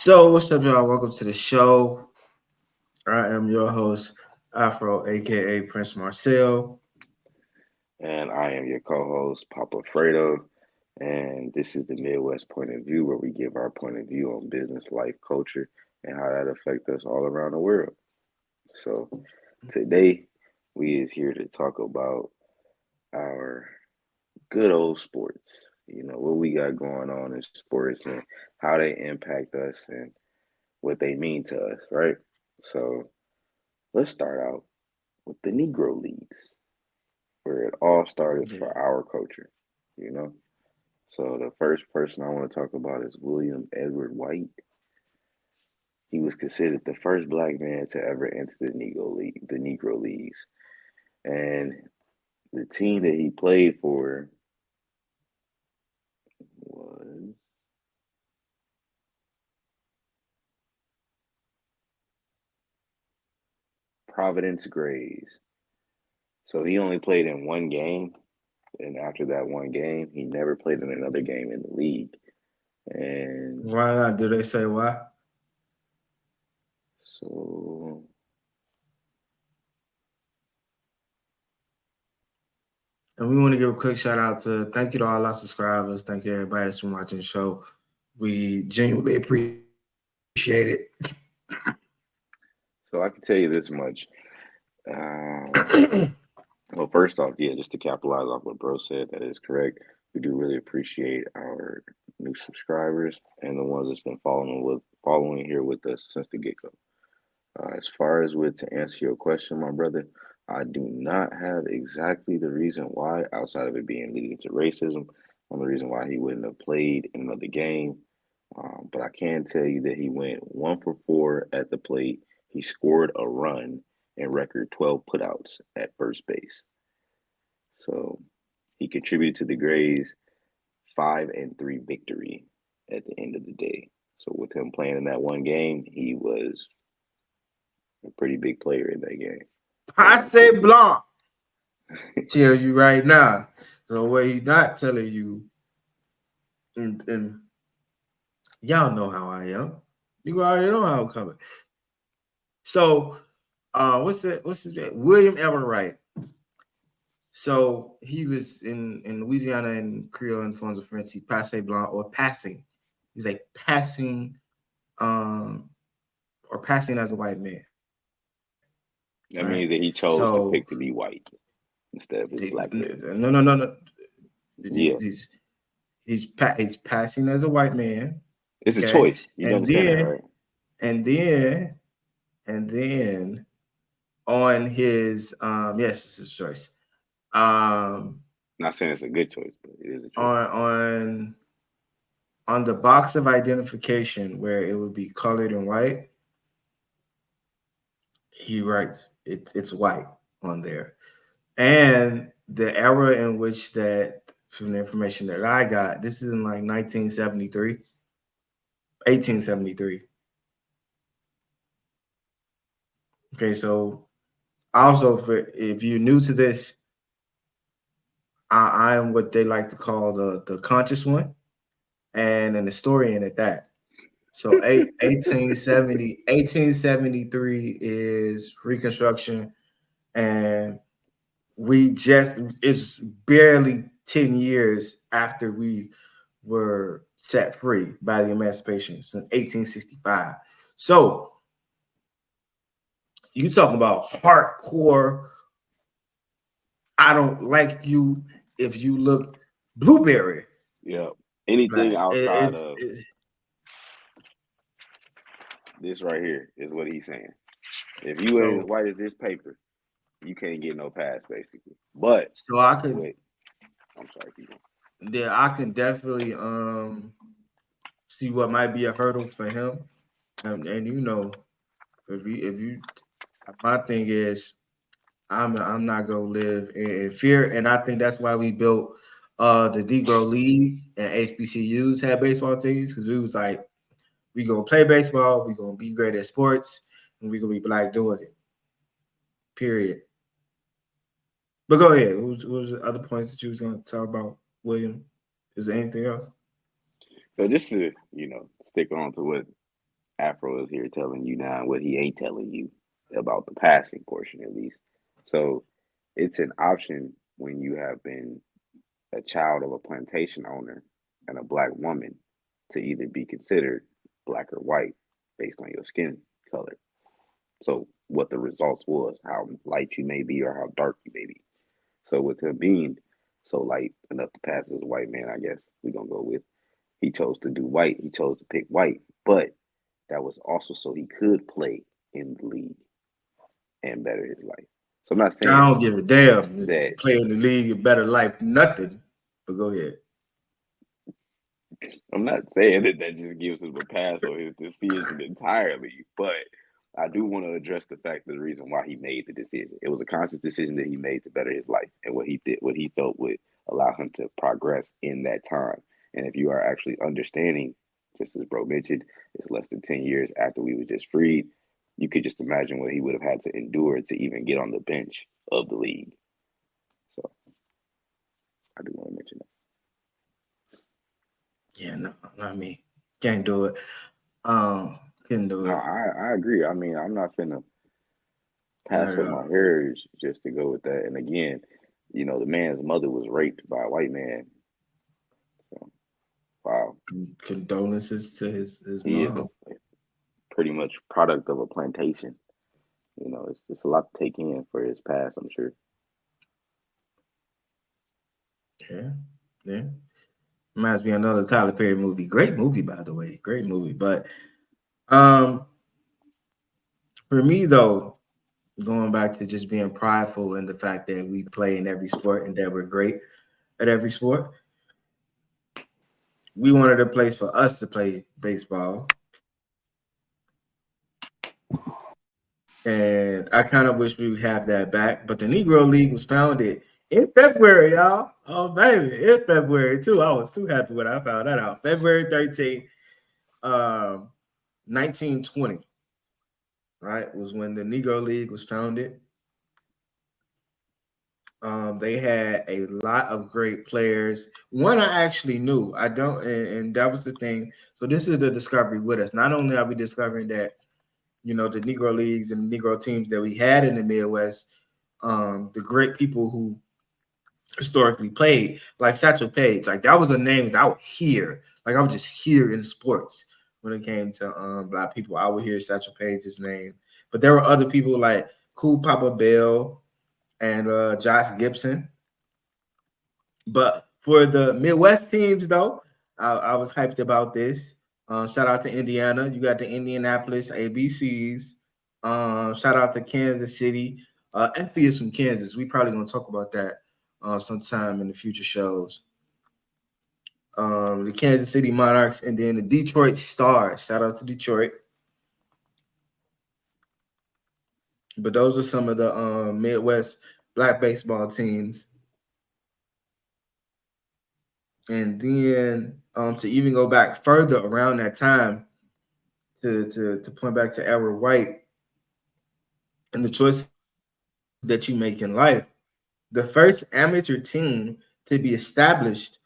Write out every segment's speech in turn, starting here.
So, what's up, y'all? Welcome to the show. I am your host, Afro, aka Prince Marcel. And I am your co-host, Papa Fredo. And this is the Midwest Point of View, where we give our point of view on business, life, culture, and how that affects us all around the world. So today, we is here to talk about our good old sports. What we got going on in sports and how they impact us and what they mean to us, right? So let's start out with the Negro Leagues, where it all started Yeah. for our culture, you know? So the first person I want to talk about is William Edward White. He was considered the first black man to ever enter the Negro Leagues. And the team that he played for was Providence Grays. So he only played in one game, and after that one game, he never played in another game in the league. And Why not? Do they say why? so And we want to give a quick shout out to thank you to all our subscribers. Thank you everybody that's been watching the show. We genuinely appreciate it. so I can tell you this much. Um, Well, first off, yeah, just to capitalize off what Bro said, that is correct. We do really appreciate our new subscribers and the ones that's been following here with us since the get go. As far as with to answer your question, my brother, I do not have exactly the reason why, outside of it being leading to racism, on the reason why he wouldn't have played in another game. But I can tell you that he went 1 for 4 at the plate. He scored a run and record 12 putouts at first base. So he contributed to the Grays' 5-3 victory at the end of the day. So with him playing in that one game, he was a pretty big player in that game. Passe Blanc. Tell you right now. So what he not telling you, and y'all know how I am. You already know how I'm coming. So, what's his name? William Everett. So he was in Louisiana and Creole and forms of French, passe blanc or passing. He was like passing, um, or passing as a white man, right? That means that he chose to So pick to be white instead of his blackness. no. Yeah, He's passing as a white man, it's a okay, choice. You and understand that, then right? and then and then on his yes, it's a choice. Um, Not saying it's a good choice, but it is a choice. on on the box of identification where it would be colored and white, he writes it's white on there. And the era in which that, from the information that I got, this is in like 1973, 1873. Okay, so also if you're new to this, I am what they like to call the conscious one and an historian at that. So 1873 is Reconstruction, and we just it's barely 10 years after we were set free by the emancipation since 1865. So you talking about hardcore, I don't like you if you look blueberry. Yeah. Anything Like outside of this right here is what he's saying. If you ain't as so white as this paper, you can't get no pass, basically. But so I could with, I'm sorry, people. yeah, I can definitely see what might be a hurdle for him. And you know, if you my thing is I'm not gonna live in fear, and I think that's why we built the Negro League and HBCUs had baseball teams because we was like we gonna play baseball, we gonna be great at sports, and we gonna be black doing it. Period. But go ahead. What was the other points that you was gonna talk about, William? Is there anything else? So just to, stick on to what Afro is here telling you now what he ain't telling you about the passing portion, at least. So it's an option when you have been a child of a plantation owner and a black woman to either be considered black or white based on your skin color. So what the results was, how light you may be or how dark you may be. So with him being so light enough to pass as a white man, I guess we're gonna go with he chose to do white. He chose to pick white, but that was also so he could play in the league and better his life. So I'm not I saying don't give a damn. It's that play in the league, a better life, nothing. But go ahead. I'm not saying that that just gives him a pass on his decision entirely, but I do want to address the fact that the reason why he made the decision. It was a conscious decision that he made to better his life and what he did, what he felt would allow him to progress in that time. And if you are actually understanding, just as bro mentioned, it's less than 10 years after we was just freed, you could just imagine what he would have had to endure to even get on the bench of the league. So I do want to mention that. Yeah, no, not me. Can't do it. Um, couldn't do No, it. I agree. I mean, I'm not finna Not pass at up my all. heritage just to go with that. And again, the man's mother was raped by a white man. So, wow, Condolences to his he is a mom. pretty much product of a plantation. It's a lot to take in for his past, I'm sure. Yeah, yeah. Reminds me of another Tyler Perry movie. Great movie, by the way. Great movie. But um, for me though, going back to just being prideful in the fact that we play in every sport and that we're great at every sport, we wanted a place for us to play baseball. And I kind of wish we would have that back. But the Negro League was founded in February, y'all. Oh, baby, in February, too. I was too happy when I found that out. February 13th, 1920, right, was when the Negro League was founded. They had a lot of great players. One I actually knew. I don't, and that was the thing. So this is the discovery with us. Not only are we discovering that, the Negro leagues and the Negro teams that we had in the Midwest, the great people who historically played, like Satchel Paige, like that was a name that I would hear. Like I would just hear in sports when it came to black people. I would hear Satchel Paige's name, but there were other people like Cool Papa Bell and Josh Gibson. But for the Midwest teams, though, I was hyped about this. Shout out to Indiana. You got the Indianapolis ABCs. Shout out to Kansas City. FB is from Kansas. We probably gonna talk about that sometime in the future shows. The Kansas City Monarchs and then the Detroit Stars. Shout out to Detroit. But those are some of the Midwest black baseball teams. And then to even go back further around that time, to point back to Edward White and the choices that you make in life. The first amateur team to be established,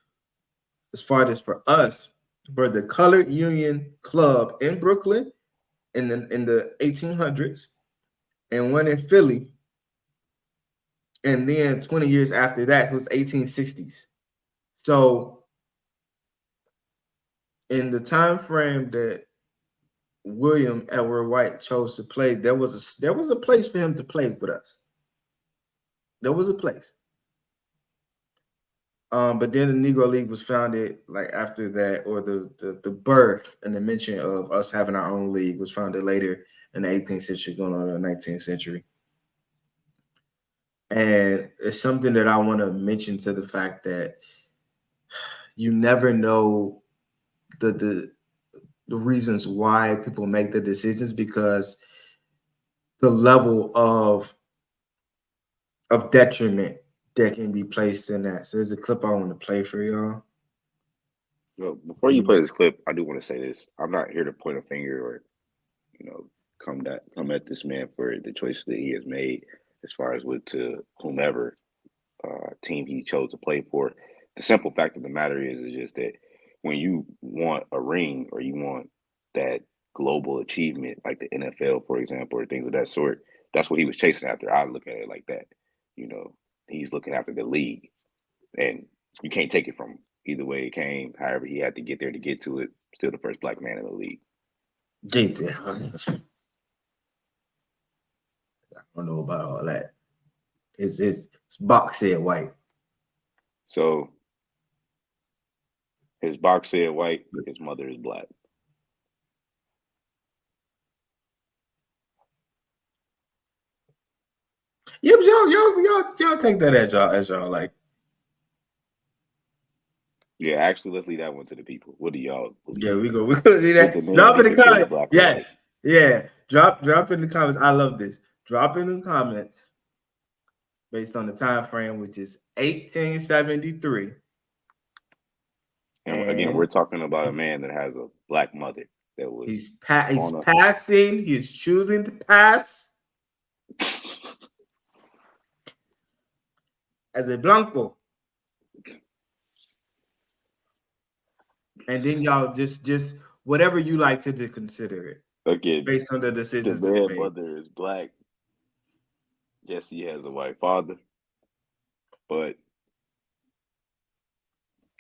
as far as for us, were the Colored Union Club in Brooklyn in the 1800s, and one in Philly. And then 20 years after that, it was 1860s. So in the time frame that William Edward White chose to play, there was a place for him to play with us. There was a place. But then the Negro League was founded like after that, or the birth and the mention of us having our own league was founded later in the 18th century, going on in the 19th century. And it's something that I want to mention to the fact that you never know the the reasons why people make the decisions, because the level of detriment that can be placed in that. So there's a clip I want to play for y'all. Well, before you play this clip, I do want to say this. I'm not here to point a finger or you know come at this man for the choices that he has made as far as with to whomever team he chose to play for. The simple fact of the matter is just that when you want a ring or you want that global achievement, like the NFL, for example, or things of that sort. That's what he was chasing after. I look at it like that. You know, he's looking after the league, and you can't take it from him. Either way it came, however he had to get there to get to it. Still the first black man in the league. Deep. I don't know about all that. His box said white. So his box said white. His mother is black. Yeah, but y'all take that as y'all like. Yeah, actually, let's leave that one to the people. What do y'all believe? Yeah, we go see Would the that. man Drop be in the considered comments. black or white? Yes, yeah. Drop in the comments. I love this. Drop in the comments based on the time frame, which is 1873. And again, we're And talking about a man that has a black mother that was he's on a. passing. He's choosing to pass as a blanco. And then y'all just whatever you like to consider it Again, based on the the decisions that's man made. mother is black. Yes, he has a white father, but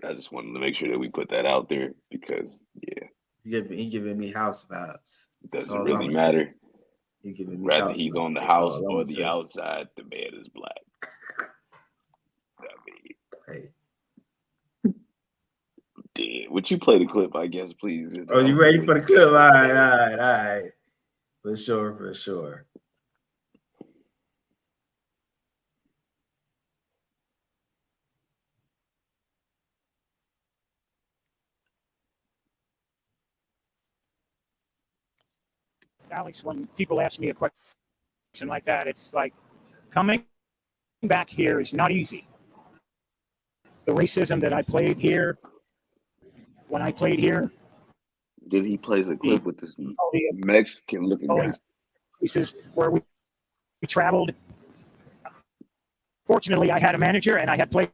I just wanted to make sure that we put that out there because, yeah, He giving me house vibes. it That's doesn't all I'm really gonna say. matter. He giving me Whether house he's vibes. on the That's house all I'm or gonna the say. outside, the man is black. I mean, Hey. damn. Would you play the clip, I guess, please? Oh, you ready for the clip? All right. For sure. Alex, when people ask me a question like that, it's like coming back here is not easy. The racism that I played here, when I played here, Then he plays a the clip with this the Mexican looking guy. places where we traveled. Fortunately, I had a manager and I had players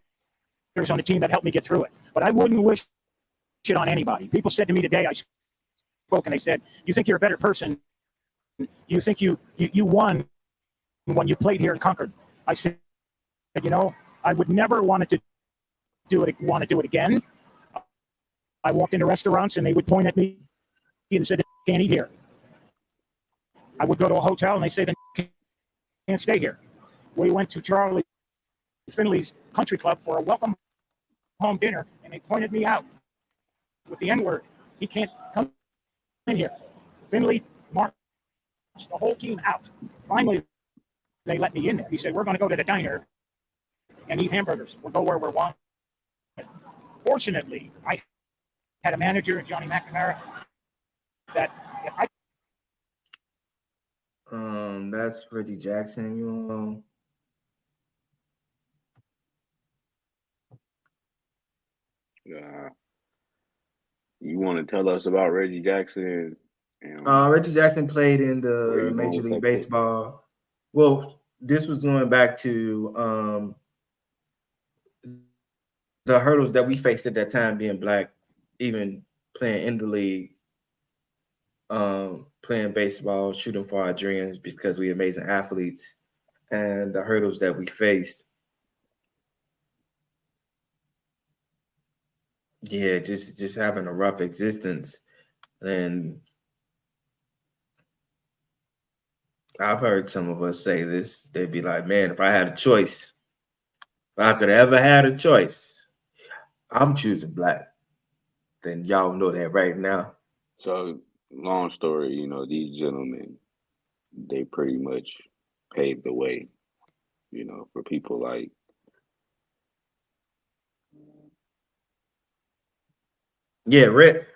on the team that helped me get through it. But I wouldn't wish it on anybody. People said to me today, I spoke and they said, "You think you're a better person? You think you won when you played here in Concord?" I said, I would never want to do it again. I walked into restaurants and they would point at me and said, "Can't eat here." I would go to a hotel and they say, "Then can't stay here." We went to Charlie Finley's Country Club for a welcome home dinner and they pointed me out with the N-word. "He can't come in here." Finley marched the whole team out. Finally, they let me in there. He said, "We're going to go to the diner and eat hamburgers. We'll go where we're wanted." Fortunately, I had a manager, Johnny McNamara, that if I That's Reggie Jackson. You want to tell us about Reggie Jackson and Reggie Jackson played in where the you going Major with League that clip? Baseball. Well, this was going back to the hurdles that we faced at that time, being black, even playing in the league, playing baseball, shooting for our dreams because we amazing athletes, and the hurdles that we faced. Yeah, just having a rough existence. And I've heard some of us say this. They'd be like, "Man, if I had a choice, if I could ever had a choice, I'm choosing black." Then y'all know that right now. So, long story, these gentlemen, they pretty much paved the way, for people like Yeah,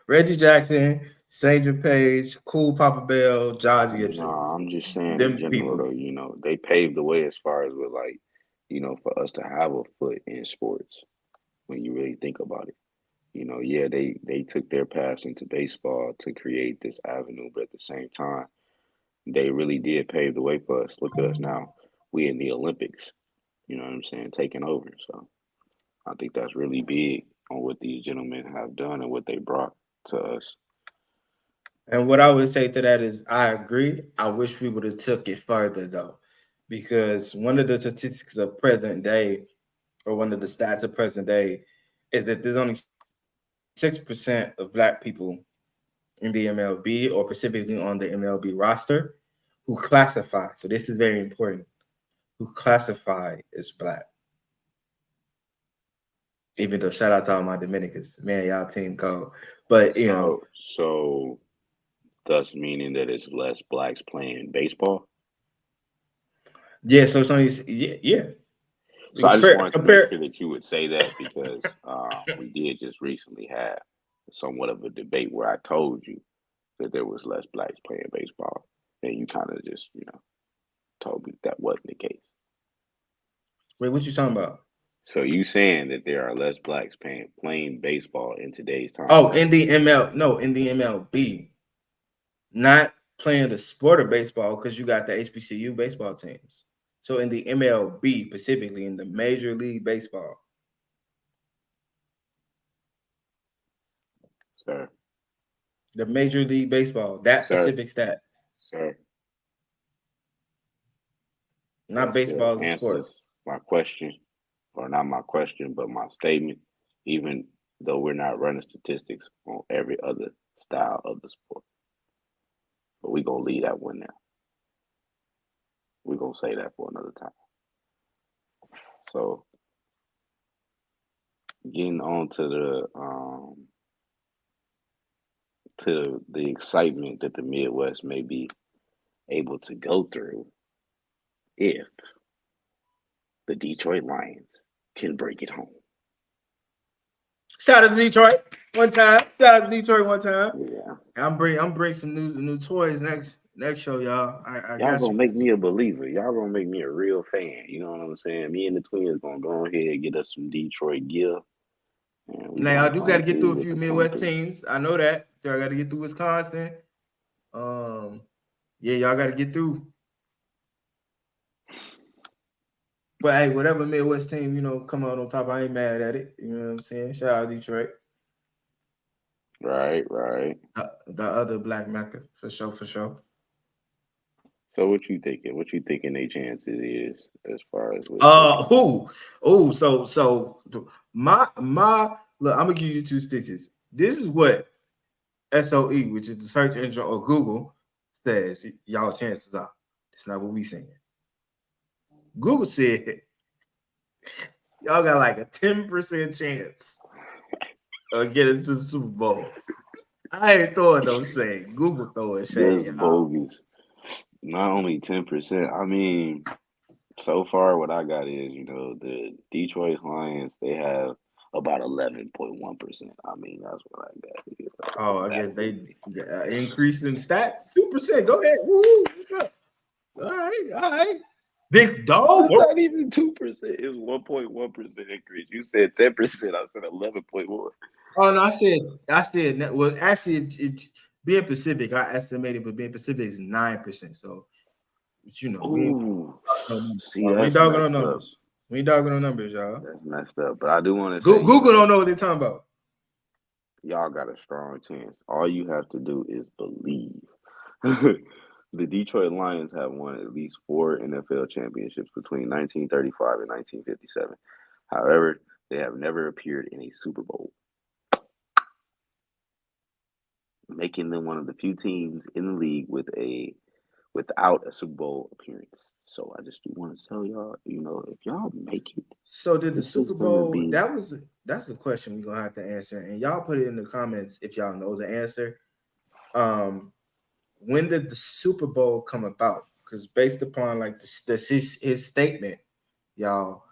Reggie Jackson, Sandra Page, Cool Papa Bell, Josh no, Gibson. I'm just saying in Them general people. though, they paved the way as far as with like, for us to have a foot in sports when you really think about it. Yeah, they took their paths into baseball to create this avenue, but at the same time, they really did pave the way for us. Look at us now. We in the Olympics, you know what I'm saying, taking over. So I think that's really big on what these gentlemen have done and what they brought to us. And what I would say to that is, I agree. I wish we would have took it further though, because one of the statistics of present day, or one of the stats of present day, is that there's only 6% of black people in the MLB, or specifically on the MLB roster, who classify. So this is very important. Who classify as black. Even though shout out to all my Dominicans, man, y'all team cold. But So thus meaning that it's less blacks playing baseball. yeah. So it's only yeah. So I just wanted to make Compare. sure that you would say that because we did just recently have somewhat of a debate where I told you that there was less blacks playing baseball, and you kind of just told me that wasn't the case. Wait, what you talking about? So you saying that there are less blacks playing baseball in today's time? Oh, in the MLB, not playing the sport of baseball because you got the HBCU baseball teams. So in the MLB, specifically in the Major League Baseball. Sir. The Major League Baseball, that Sir. specific stat. Sir. Not That baseball still as a answers sport. my question, or not my question, but my statement, even though we're not running statistics on every other style of the sport. But we're going to leave that one there. We're going to say that for another time. So, getting on to the excitement that the Midwest may be able to go through if the Detroit Lions can break it home. Shout out to Detroit one time. Shout out to Detroit one time. Yeah. I'm bring some new toys next show, y'all. Y'all gonna make me a believer. Y'all gonna make me a real fan. You know what I'm saying? Me and the twins gonna go ahead and get us some Detroit gear. Now I do got to get through a few Midwest through. teams. I know that. So I got to get through Wisconsin. Yeah, y'all got to get through. But hey, whatever Midwest team, come out on top, I ain't mad at it. You know what I'm saying? Shout out Detroit. Right. The other black Mecca, for sure. So what you thinking? What you thinking their chances is as far as so my look, I'm gonna give you two stitches. This is what SOE, which is the search engine, or Google, says y'all chances are. It's not what we saying. Google said y'all got like a 10% chance of getting to the Super Bowl. I ain't throwing no shade. Google throwing shade. That's bogus. Not only 10%. I mean, so far what I got is, the Detroit Lions, they have about 11.1%. I mean, that's what I got. Oh, I guess they increase in stats. 2%. Go ahead. Woo! What's up? All right. Big dog. That's not even 2%. It's 1.1% increase. You said 10%. I said 11.1. Oh no, I said. Well, actually, being Pacific, I estimated, but being Pacific is 9%. So, we ain't dogging on numbers. We ain't dogging on numbers, y'all. That's messed up. But I do want to say, Google don't know what they're talking about. Y'all got a strong chance. All you have to do is believe. The Detroit Lions have won at least 4 NFL championships between 1935 and 1957. However, they have never appeared in a Super Bowl, making them one of the few teams in the league without a Super Bowl appearance. So I just do want to tell y'all, if y'all make it. So did the Super Bowl? That's the question we're gonna have to answer, and y'all put it in the comments if y'all know the answer. When did the Super Bowl come about? Because based upon like his statement, y'all,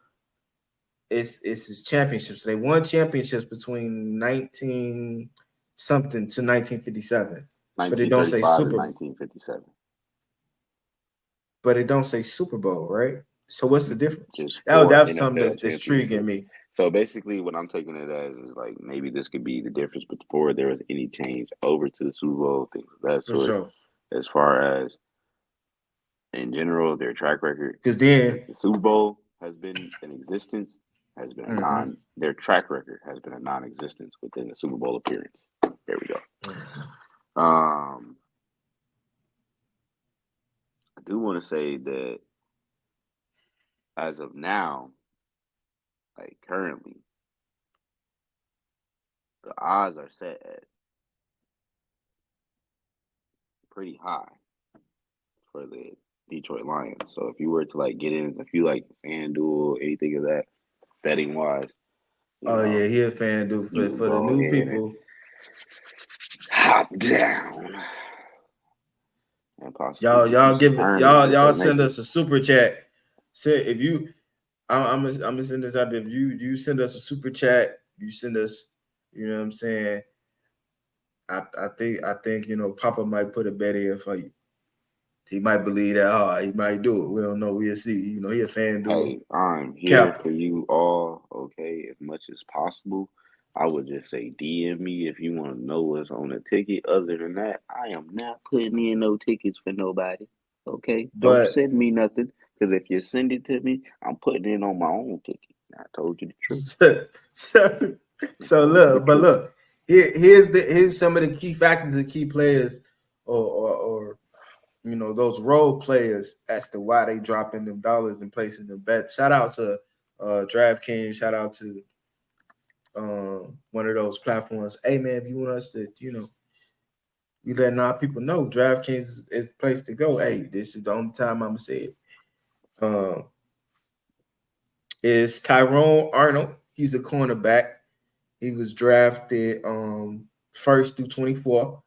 it's his championships. They won championships between 19 something to 1957, but it don't say Super Bowl. 1957. But it don't say Super Bowl, right? So what's the difference? That's something that's intriguing me. So basically, what I'm taking it as is like maybe this could be the difference before there was any change over to the Super Bowl, things of that sort. Sure. As far as in general, their track record, because then the Super Bowl has been in existence, has been their track record has been a non-existence within the Super Bowl appearance. There we go. to say that as of now, like currently, the odds are set at pretty high for the Detroit Lions. So if you were to like get in, if you like FanDuel, anything of that betting wise, you Oh know, yeah, he a fan dude you for can for the go new ahead and people. hop down and possibly Y'all, get you y'all some give it. earnings Y'all, if y'all they make send it. us a super chat. Say if you, I'm gonna send this out there. If you send us a super chat, you send us. You know what I'm saying? I think Papa might put a bet in for you. He might believe that. Oh, he might do it. We don't know. We'll see. He a fan dude. Hey, I'm here Cap. for you all, okay, as much as possible. I would just say DM me if you want to know what's on the ticket. Other than that, I am not putting in no tickets for nobody, okay? Don't But send me nothing, because if you send it to me, I'm putting in on my own ticket. I told you the truth. so, I so told you the look, but truth. look, here's some of the key factors, the key players, or those role players as to why they dropping them dollars and placing them bets. Shout out to DraftKings. Shout out to one of those platforms. Hey man, if you want us to, you letting our people know DraftKings is the place to go. Hey, this is the only time I'm gonna say it. Um, is Tyrone Arnold? He's a cornerback. He was drafted first through 24.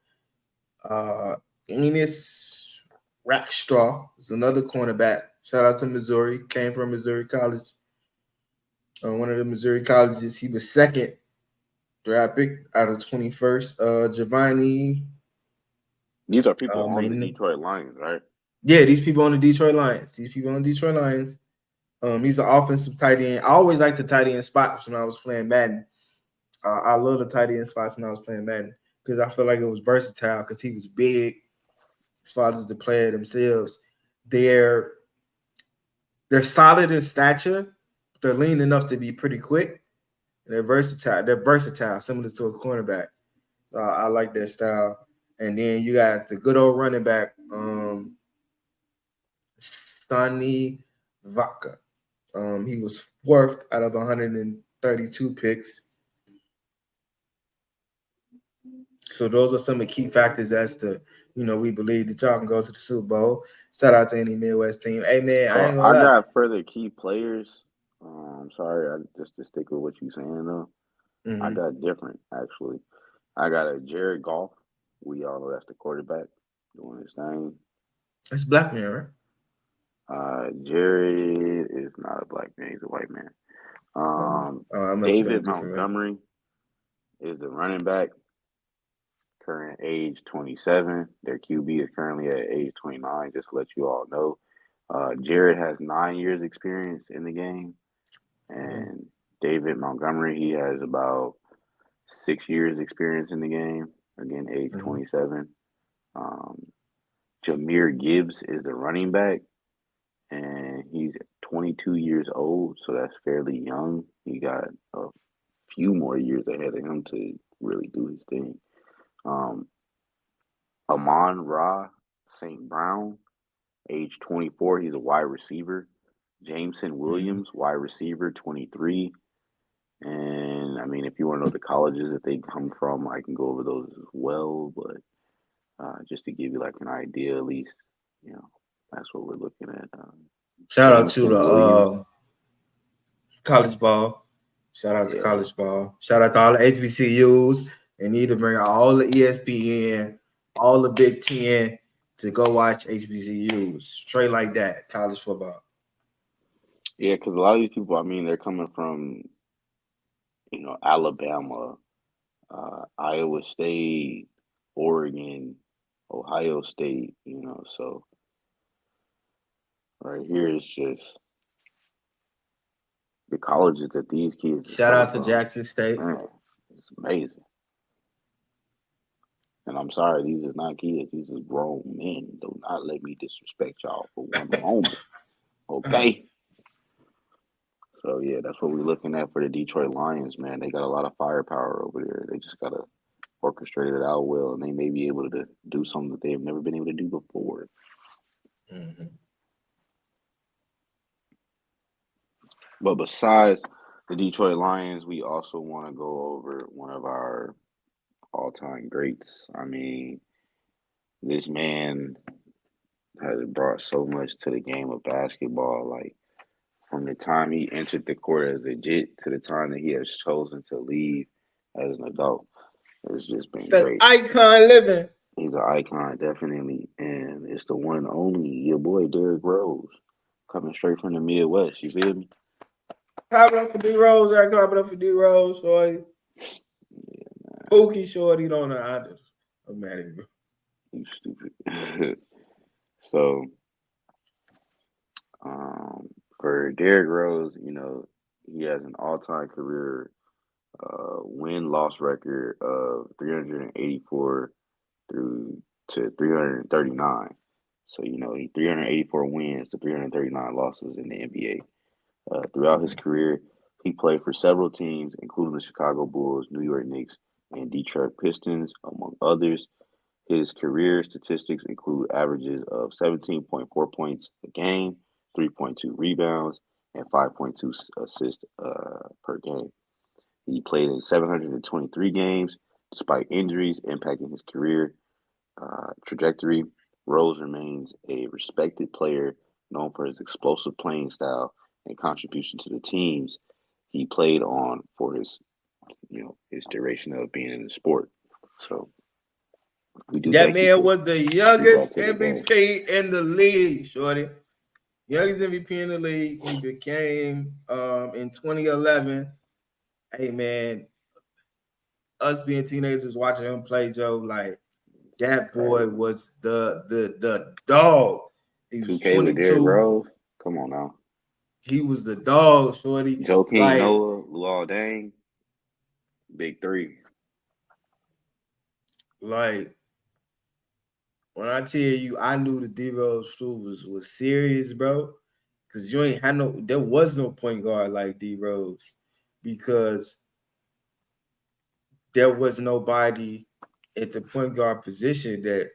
Enos Rackstraw is another cornerback. Shout out to Missouri. Came from Missouri College. One of the Missouri colleges. He was second draft pick out of 21st. Giovanni. These are people on the Main, Detroit Lions, right? yeah, these people on the Detroit Lions. These people on the Detroit Lions. He's an offensive tight end. I always liked the tight end spots when I was playing Madden. I love the tight end spots when I was playing Madden because I feel like it was versatile because he was big as far as the player themselves. They're they're solid in stature. They're lean enough to be pretty quick. They're versatile. They're versatile, similar to a cornerback. I like their style. And then you got the good old running back, Sonny Vaca. He was fourth out of 132 picks. So those are some of the key factors as to, we believe that y'all can go to the Super Bowl. Shout out to any Midwest team. Hey man, I So ain't gonna I lie. got further key players. Sorry, just to stick with what you're saying though. I Mm-hmm. got different actually. I got a Jared Goff. We all know that's the quarterback doing his thing. That's black man, right? Jared is not a black man; he's a white man. I must have been a David different man. Montgomery is the running back. Current age 27. Their QB is currently at age 29. Just to let you all know. Jared has 9 years experience in the game, Mm-hmm. and David Montgomery he has about 6 years experience in the game. Again, age Mm-hmm. 27. Um, Jameer Gibbs is the running back, and he's 22 years old, so that's fairly young. He got a few more years ahead of him to really do his thing. Um, Amon Ra St. Brown, age 24, he's a wide receiver. Jameson Mm-hmm. Williams, wide receiver, 23. And I mean, if you want to know the colleges that they come from, I can go over those as well. But just to give you like an idea, at least, you know, that's what we're looking at. Shout out to Jameson the Williams, college ball. Shout out to yeah, college ball. Shout out to all the HBCUs. They need to bring out all the ESPN, all the Big Ten to go watch HBCUs. Straight like that, college football. yeah, because a lot of these people, I mean, they're coming from, Alabama, Iowa State, Oregon, Ohio State, so right here is just the colleges that these kids just Shout go out to from. Jackson State. Man, it's amazing. And I'm sorry, these is not kids. These is grown men. Do not let me disrespect y'all for one moment. Okay? So, yeah, that's what we're looking at for the Detroit Lions, man. They got a lot of firepower over there. They just got to orchestrate it out well, and they may be able to do something that they've never been able to do before. Mhm. But besides the Detroit Lions, we also want to go over one of our all-time greats. I mean, this man has brought so much to the game of basketball. Like from the time he entered the court as a jit to the time that he has chosen to leave as an adult, it's just It's been that great. icon living. He's an icon, definitely, and it's the one and only your boy Derrick Rose, coming straight from the Midwest. You feel me? Clap it up for D Rose. I clap it up for D Rose, shorty. Pookie shorty don't know how to. I'm mad at you. You stupid. So, um, for Derrick Rose, he has an all-time career win-loss record of 384 through to 339. So, he 384 wins to 339 losses in the NBA. Throughout his career, he played for several teams, including the Chicago Bulls, New York Knicks, and Detroit Pistons, among others. His career statistics include averages of 17.4 points a game, 3.2 rebounds, and 5.2 assists per game. He played in 723 games, despite injuries impacting his career trajectory. Rose remains a respected player known for his explosive playing style and contribution to the teams he played on for his duration of being in the sport. So we do That thank you man for was the what you brought youngest to the game. MVP in the league, shorty. Youngest MVP in the league. He became in 2011. Hey man, us being teenagers watching him play, Joe, like that boy Crazy. was the dog. He was 2K with Derrick 22. Rose. Come on now. He was the dog, shorty. Joe King, Like, Noah, Luol Deng, big three. like when I tell you, I knew the D Rose shoe was serious, bro. Cause you ain't had there was no point guard like D Rose, because there was nobody at the point guard position that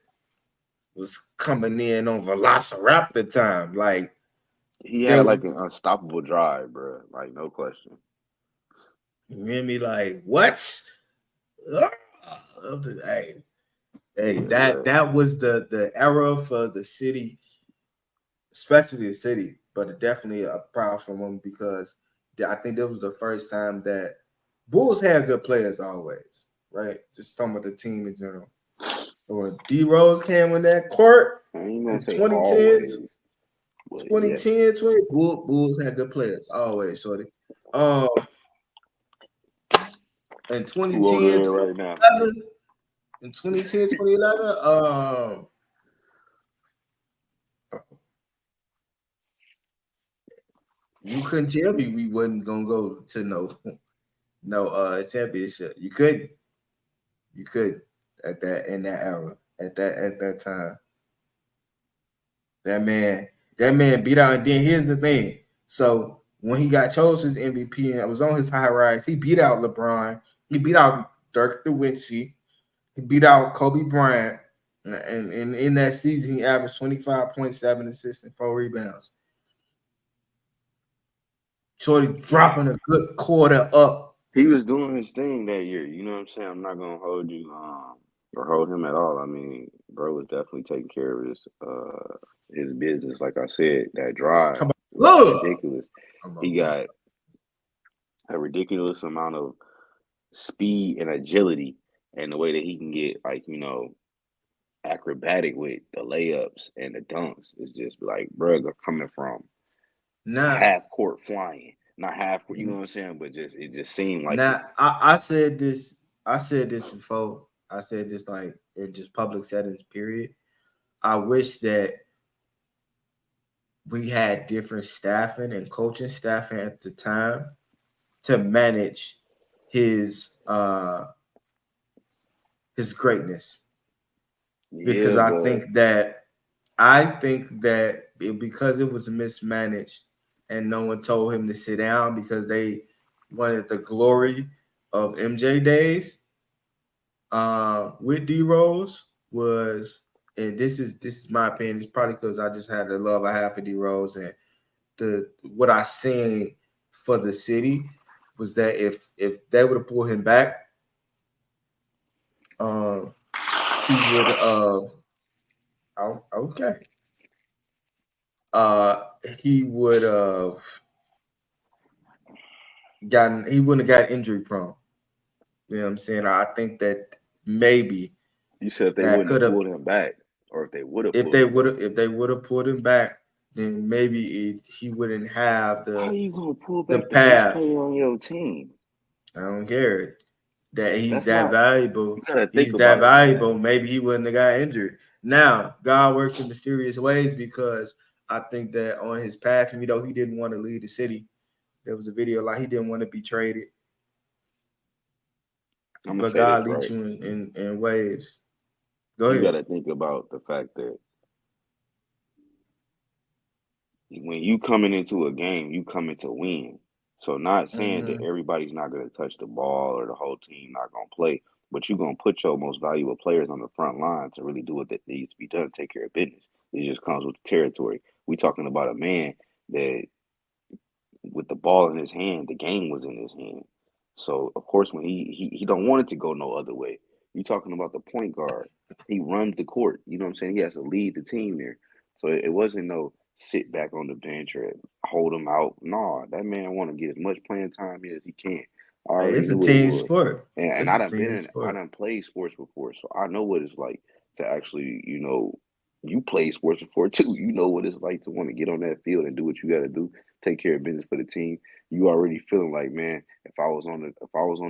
was coming in on Velociraptor time. Like He there, had like an unstoppable drive, bro. Like no question. you hear me? Like what? Ah, hey, hey, Yeah, bro. that was the era for the city, especially the city, but definitely a proud from them, because I think that was the first time that Bulls had good players always, right? Just talking about the team in general. When D Rose came in that court I ain't gonna in say 2010, always, but yeah. 2010, 20, Bulls had good players always, shorty. Um, in Who over 2010, there right now? 2011, in 2010, 2011, you couldn't tell me we wasn't gonna go to no championship. You couldn't. You couldn't at that in that era. At that time. That man beat out. And then here's the thing. So when he got chosen as MVP and it was on his high rise, he beat out LeBron. He beat out Dirk Nowitzki. He beat out Kobe Bryant. And in that season, he averaged 25.7 assists and 4 rebounds. Shorty dropping a good quarter up. He was doing his thing that year. You know what I'm saying? I'm not gonna hold you or hold him at all. I mean, bro was definitely taking care of his business. Like I said, that drive Come was on, look. ridiculous. Come He on, man. got a ridiculous amount of speed and agility, and the way that he can get acrobatic with the layups and the dunks is just like, bro, coming from Now, half court flying, not half court. You know what I'm saying? But it just seemed like it. I said this. I said this before. I said this like in just public settings. Period. I wish that we had different staffing and coaching staffing at the time to manage his his greatness, because Yeah, but I think that because it was mismanaged and no one told him to sit down because they wanted the glory of MJ days, with D Rose was, and this is my opinion. It's probably because I just had the love I have for D Rose and the what I seen for the city was that if they would have pulled him back, he would okay. He would have he wouldn't have got injury prone. You know what I'm saying? I think that maybe You said if they that wouldn't could have have pulled him back, or if they would have if pulled him back. if they would have pulled him back, then maybe he wouldn't have How you gonna pull the back the best path. player on your team? I don't care that he's That's that not. valuable. You gotta think He's that about it, man. valuable. Maybe he wouldn't have got injured. Now, God works in mysterious ways because I think that on his path, even though he didn't want to leave the city, there was a video like he didn't want to be traded. I'm gonna But say this God leads right. you in waves. Go You ahead. gotta think about the fact that when you coming into a game, you coming to win. So not saying that Mhm. everybody's not gonna touch the ball or the whole team not gonna play, but you're gonna put your most valuable players on the front line to really do what that needs to be done, take care of business. It just comes with the territory. We talking about a man that with the ball in his hand, the game was in his hand. So of course, when he don't want it to go no other way. You talking about the point guard? He runs the court. You know what I'm saying? He has to lead the team there. So it wasn't no sit back on the bench or hold him out. No, that man want to get as much playing time as he can. I Hey, already it's a knew what it team was, sport. and It's I a done been team in. I sport. done played sports before, so I know what it's like to actually, you play sports before too. You know what it's like to want to get on that field and do what you got to do, take care of business for the team. You already feeling like, man, if I was on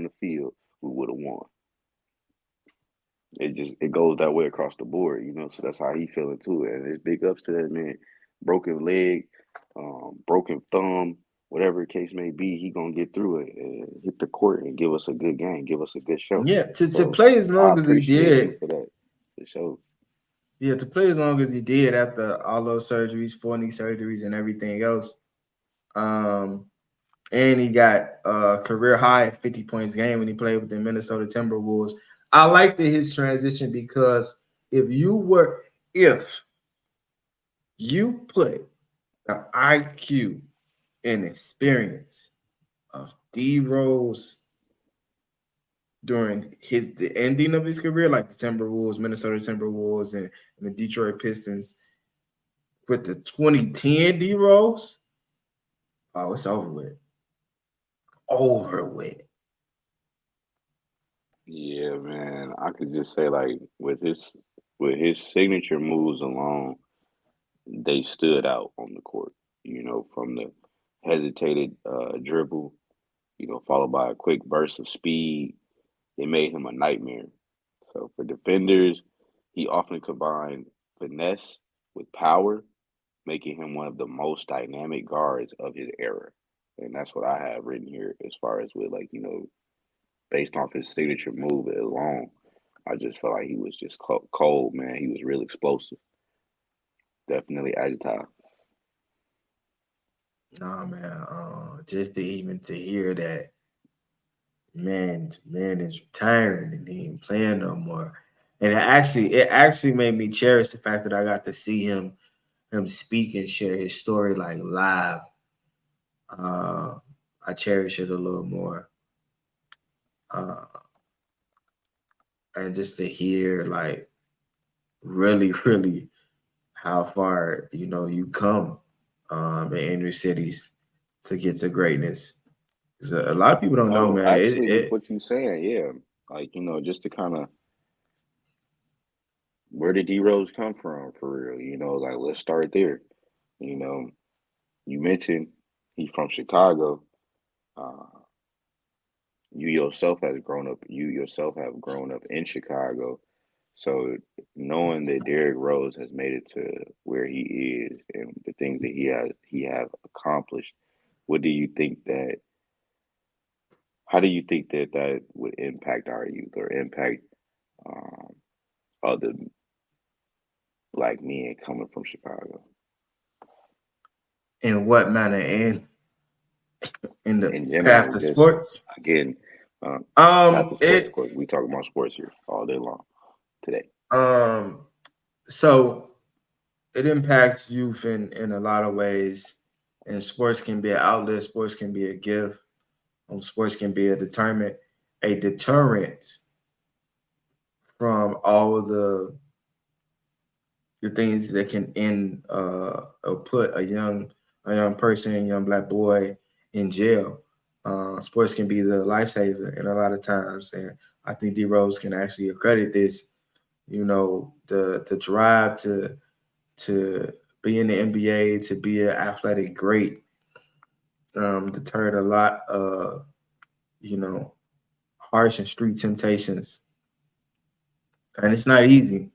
the field, we would have won. It goes that way across the board. So that's how he feeling too. And it's big ups to that man. Broken leg, broken thumb, whatever the case may be, he gonna get through it and hit the court and give us a good game, give us a good show. Yeah, to So play as I long as he appreciate him did. for that. The show. Yeah, to play as long as he did after all those surgeries, 4 knee surgeries, and everything else. Um, and he got a career high at 50 points game when he played with the Minnesota Timberwolves. I liked his transition because if you put the IQ and experience of D Rose during the ending of his career, like the Timberwolves, Minnesota Timberwolves, and the Detroit Pistons, with the 2010 D Rose, oh, it's over with. Over with. Yeah, man. I could just say like with his signature moves alone, they stood out on the court. From the hesitated dribble, followed by a quick burst of speed. It made him a nightmare. So for defenders, he often combined finesse with power, making him one of the most dynamic guards of his era. And that's what I have written here as far as with like, based off his signature move alone. I just felt like he was just cold, man. He was real explosive. Definitely agile. Nah, man. Just to even to hear that man is retiring and he ain't playing no more. And it actually made me cherish the fact that I got to see him speak and share his story like live. Uh, I cherish it a little more. Uh, and just to hear like really, really how far you come in inner cities to get to greatness. 'Cause a lot of people don't know, No, man. actually, with what you saying, yeah, like just to kind of where did D Rose come from for real? Like let's start there. You know, you mentioned he's from Chicago. Uh, you yourself have grown up in Chicago. So knowing that Derrick Rose has made it to where he is and the things that he have accomplished, what do you think that? How do you think that that would impact our youth or impact um, other black men coming from Chicago in what manner? In the in path general? to Just sports. again, path to sports. Of It course, we talk about sports here all day long today. so it impacts youth in a lot of ways. And sports can be an outlet. Sports can be a gift. Sports can be a deterrent from all of the things that can end or put a young person, a young black boy in jail. Sports can be the lifesaver, and a lot of times, and I think D Rose can actually accredit this. The drive to be in the NBA, to be an athletic great, deterred a lot of you know harsh and street temptations, and it's not easy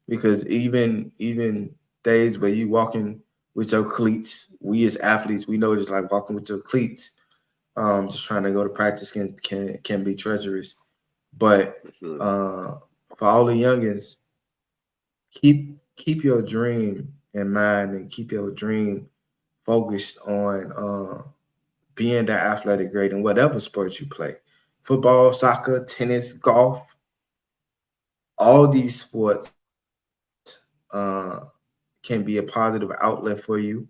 because even days where you walking with your cleats, we as athletes, we know it's like walking with your cleats, just trying to go to practice can be treacherous. But For sure. for all the youngins, keep your dream in mind and keep your dream focused on being that athletic great in whatever sport you play. Football, soccer, tennis, golf, all these sports can be a positive outlet for you.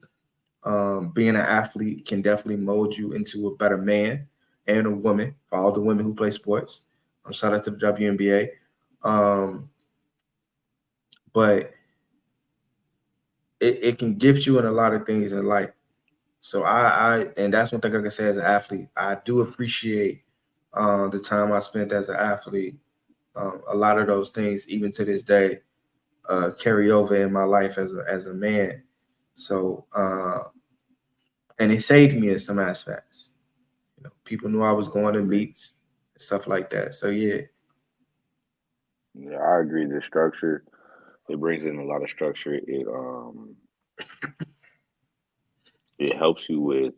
Being an athlete can definitely mold you into a better man and a woman. For all the women who play sports, shout out to the WNBA. But it can gift you in a lot of things in life. So and that's one thing I can say as an athlete. I do appreciate the time I spent as an athlete. A lot of those things, even to this day, carry over in my life as a man. So and it saved me in some aspects. People knew I was I going to agree. meets and stuff like that. So yeah, Yeah, I agree. The structure, it brings in a lot of structure. It helps you with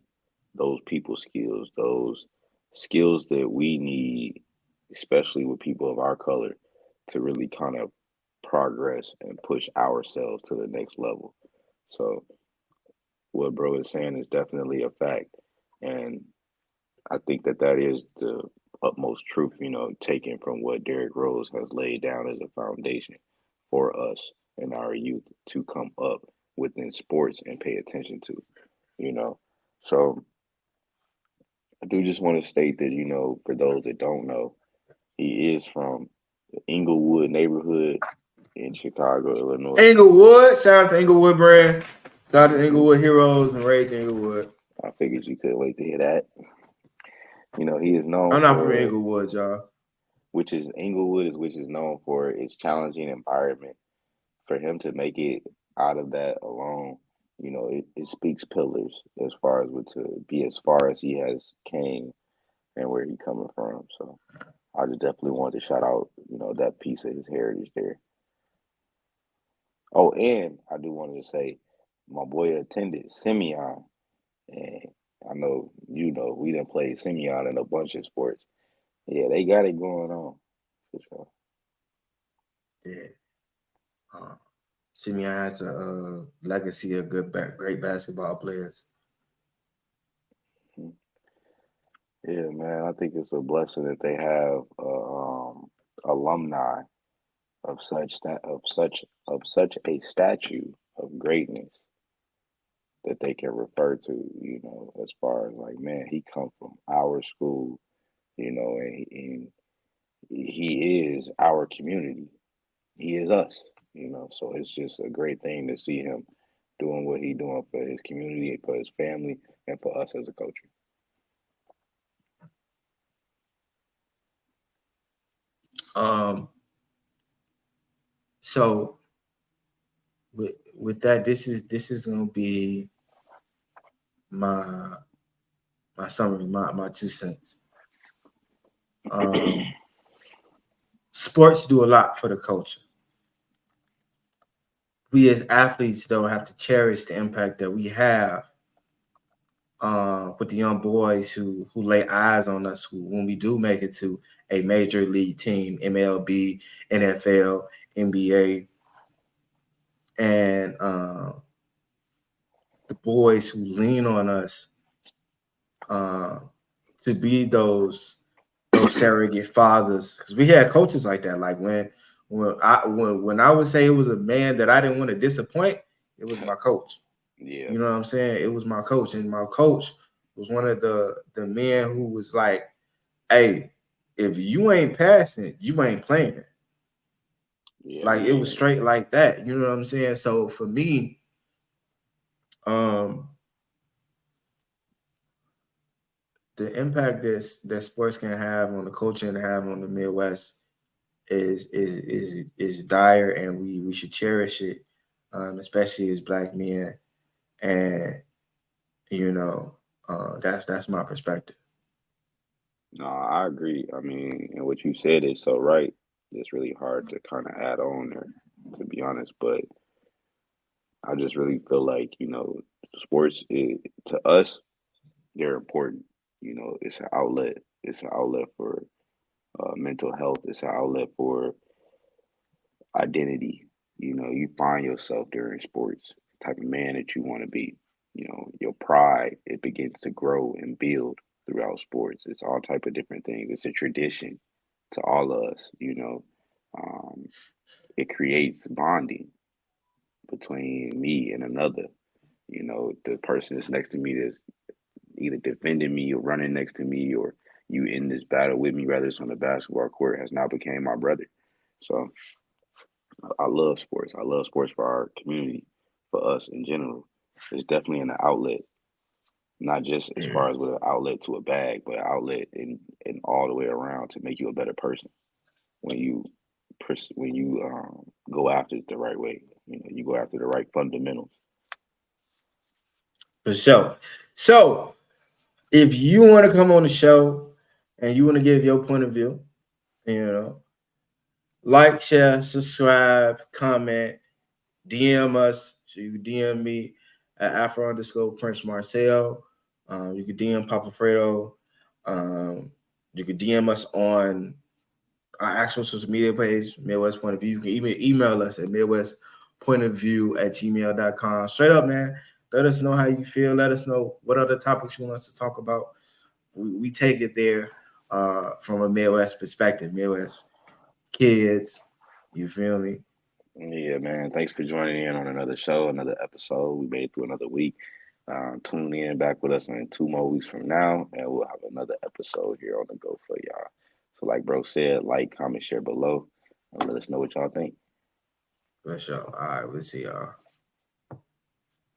those people skills, those skills that we need, especially with people of our color, to really kind of progress and push ourselves to the next level. So what bro is saying is definitely a fact, and I think that that is the utmost truth. Taken from what Derrick Rose has laid down as a foundation for us and our youth to come up within sports and pay attention to. You know, so I do just want to state that, for those that don't know, he is from the Inglewood neighborhood in Chicago, Illinois. Inglewood. Shout out to Inglewood brand. Shout out to Hmm. Inglewood Heroes and Rage Inglewood. I figured you couldn't wait to hear that. He is known I'm not from for, Inglewood, y'all. which is Inglewood is which is known for its challenging environment. For him to make it out of that alone, it speaks pillars as far as to be as far as he has came and where he coming from. So I just definitely wanted to shout out, that piece of his heritage there. Oh, and I do want to say, my boy attended Simeon, and I know we done played Simeon in a bunch of sports. Yeah, they got it going on for sure. Yeah. Uh, Simeon has a legacy of great basketball players. Mhm. Yeah, man, I think it's a blessing that they have alumni of such a statue of greatness that they can refer to. As far as like, man, he come from our school, and he is our community. He is us. So it's just a great thing to see him doing what he doing for his community, for his family, and for us as a culture. Um, so with that, this is gonna be my my summary, my 2 cents. Um, Sports do a lot for the culture. We as athletes though have to cherish the impact that we have with the young boys who lay eyes on us who when we do make it to a major league team, MLB, NFL, NBA, and the boys who lean on us uh, to be those surrogate fathers, because we had coaches like that. Like when I would say it was a man that I didn't want to disappoint, it was my coach. Yeah. You know what I'm saying? It was my coach, and my coach was one of the men who was like, "Hey, if you ain't passing, you ain't playing." Yeah, Like it was man. straight like that. You know what I'm saying? So for me, um, the impact that sports can have on the culture and have on the Midwest is dire, and we should cherish it, especially as Black men. And you know, that's my perspective. No, I agree. I mean, and what you said is so right. It's really hard to kind of add on there, to be honest. But I just really feel like, sports to us, they're important. It's an outlet. It's an outlet for mental health. It's an outlet for identity. You find yourself during sports, the type of man that you want to be. Your pride, it begins to grow and build throughout sports. It's all type of different things. It's a tradition to all of us. Um, it creates bonding between me and another. The person that's next to me that's either defending me or running next to me or you in this battle with me, whether it's on the basketball court, has now became my brother. So I love sports. I love sports for our community, for us in general. It's definitely an outlet, not just as far as with an outlet to a bag, but an outlet in all the way around to make you a better person when you go after it the right way. You go after the right fundamentals. For sure. So if you want to come on the show and you want to give your point of view, you know, like, share, subscribe, comment, DM us. So you can DM me at Afro underscore Prince Marcel. You can DM Papa Fredo. Um, you can DM us on our actual social media page, Midwest Point of View. You can even email us at midwestpointofview@gmail.com. Straight up, man. Let us know how you feel. Let us know what other topics you want us to talk about. We take it there from a Midwest perspective, Midwest kids. You feel me? Yeah, man. Thanks for joining in on another show, another episode. We made it through another week. Tune in back with us in 2 more weeks from now, and we'll have another episode here on the go for y'all. So, like bro said, like, comment, share below, and let us know what y'all think. For sure. All right, we'll see y'all.